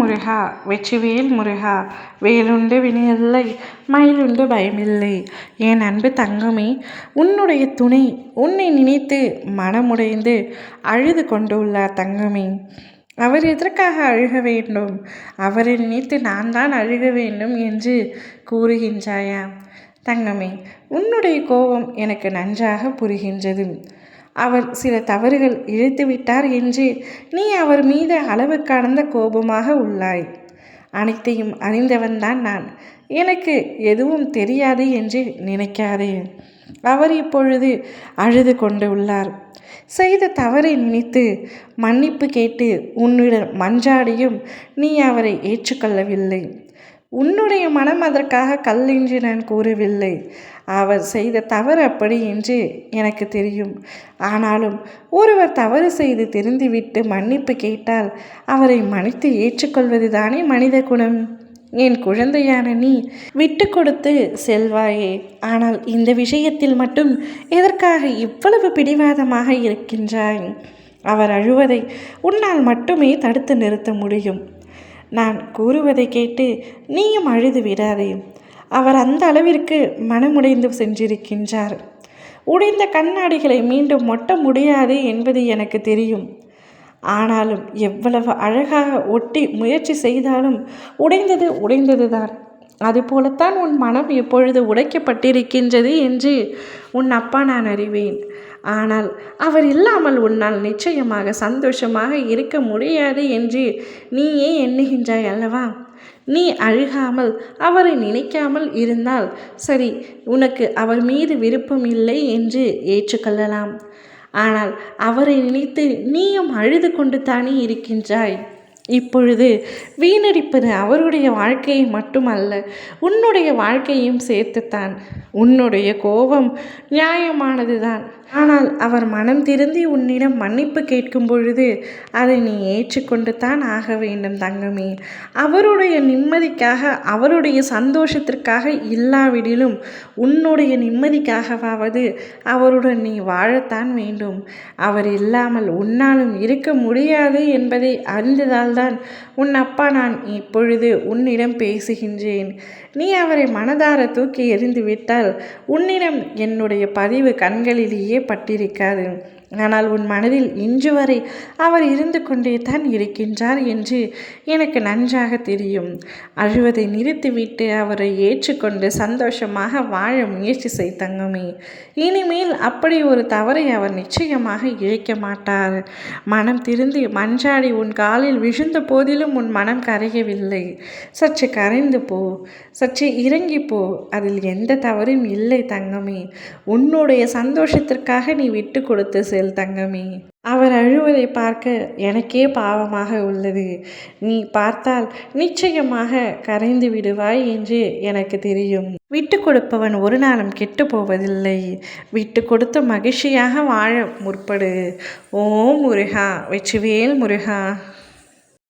முருகா வெற்றிவேல் முருகா வேலுண்டு வினையில்லை மயிலுண்டு பயமில்லை. என் அன்பு தங்கமே, உன்னுடைய துணை உன்னை நினைத்து மனமுடைந்து அழுது கொண்டுள்ளார் தங்கமே. அவர் எதற்காக அழுக வேண்டும்? அவரை நினைத்து நான் தான் அழுக வேண்டும் என்று கூறுகின்றாயா? தங்கமே, உன்னுடைய கோபம் எனக்கு நன்றாக புரிகின்றது. அவர் சில தவறுகள் இழைத்துவிட்டார் என்று நீ அவர் மீது அளவு கடந்த கோபமாக உள்ளாய். அனைத்தையும் அறிந்தவன்தான் நான். எனக்கு எதுவும் தெரியாது என்று நினைக்காதே. அவர் இப்பொழுது அழுது கொண்டு உள்ளார். செய்த தவறை நினைத்து மன்னிப்பு கேட்டு உன்னிடம் மன்றாடியும் நீ அவரை ஏற்றுக்கொள்ளவில்லை. உன்னுடைய மனம் அதற்காக கல் என்று நான் கூறவில்லை. அவர் செய்த தவறு அப்படி என்று எனக்கு தெரியும். ஆனாலும் ஒருவர் தவறு செய்து தெரிந்துவிட்டு மன்னிப்பு கேட்டால் அவரை மன்னித்து ஏற்றுக்கொள்வது தானே மனித குணம். என் குழந்தையான நீ விட்டு கொடுத்து செல்வாயே. ஆனால் இந்த விஷயத்தில் மட்டும் எதற்காக இவ்வளவு பிடிவாதமாக இருக்கின்றாய்? அவர் அழுவதை உன்னால் மட்டுமே தடுத்து நிறுத்த முடியும். நான் கூறுவதை கேட்டு நீயும் அழுது விடாதே. அவர் அந்த அளவிற்கு மனமுடைந்து சென்றிருக்கின்றார். உடைந்த கண்ணாடிகளை மீண்டும் ஒட்ட முடியாது என்பது எனக்கு தெரியும். ஆனாலும் எவ்வளவு அழகாக ஒட்டி முயற்சி செய்தாலும் உடைந்தது உடைந்தது தான். அதுபோலத்தான் உன் மனம் எப்பொழுது உடைக்கப்பட்டிருக்கின்றது என்று உன் அப்பா நான் அறிவேன். ஆனால் அவர் இல்லாமல் உன்னால் நிச்சயமாக சந்தோஷமாக இருக்க முடியாது என்று நீயே எண்ணுகின்றாய் அல்லவா? நீ அழுகாமல் அவரை நினைக்காமல் இருந்தால் சரி, உனக்கு அவர் மீது விருப்பம் இல்லை என்று ஏற்றுக்கொள்ளலாம். ஆனால் அவரை நினைத்து நீயும் அழுது கொண்டு தானே இருக்கின்றாய். இப்பொழுது வீணடிப்பது அவருடைய வாழ்க்கையை மட்டுமல்ல, உன்னுடைய வாழ்க்கையும் சேர்த்துத்தான். உன்னுடைய கோபம் நியாயமானது தான். ஆனால் அவர் மனம் திருந்தி உன்னிடம் மன்னிப்பு கேட்கும் பொழுது அதை நீ ஏற்றுக்கொண்டு தான் ஆக வேண்டும் தங்கமே. அவருடைய நிம்மதிக்காக, அவருடைய சந்தோஷத்திற்காக இல்லாவிடிலும் உன்னுடைய நிம்மதிக்காகவாவது அவருடன் நீ வாழத்தான் வேண்டும். அவர் இல்லாமல் உன்னாலும் இருக்க முடியாது என்பதை அறிந்ததால் தான் உன் அப்பா நான் இப்பொழுது உன்னிடம் பேசுகின்றேன். நீ அவரை மனதார தூக்கி எறிந்து விட்டால் உன்னிடம் என்னுடைய பதிவு கண்களிலேயே பட்டிருக்காது. ஆனால் உன் மனதில் இன்று வரை அவர் இருந்து கொண்டே தான் இருக்கின்றார் என்று எனக்கு நன்றாக தெரியும். அழுவதை நிறுத்திவிட்டு அவரை ஏற்றுக்கொண்டு சந்தோஷமாக வாழ முயற்சி செய் தங்கமே. இனிமேல் அப்படி ஒரு தவறை அவர் நிச்சயமாக இழைக்க மாட்டார். மனம் திருந்தி மன்றாடி உன் காலில் விழுந்த போதிலும் உன் மனம் கரையவில்லை. சற்று கரைந்து போ, சற்று இறங்கி போ. அதில் எந்த தவறும் இல்லை தங்கமே. உன்னுடைய சந்தோஷத்திற்காக நீ விட்டு கொடுத்து செல் தங்கமே. அவர் அழுவதை பார்க்க எனக்கே பாவமாக உள்ளது. நீ பார்த்தால் நிச்சயமாக கரைந்து விடுவாய் என்று எனக்கு தெரியும். விட்டு கொடுப்பவன் ஒரு நாளும் கெட்டு போவதில்லை. விட்டு கொடுத்து மகிழ்ச்சியாக வாழ முற்படு. ஓம் முருகா வெற்றிவேல் முருகா.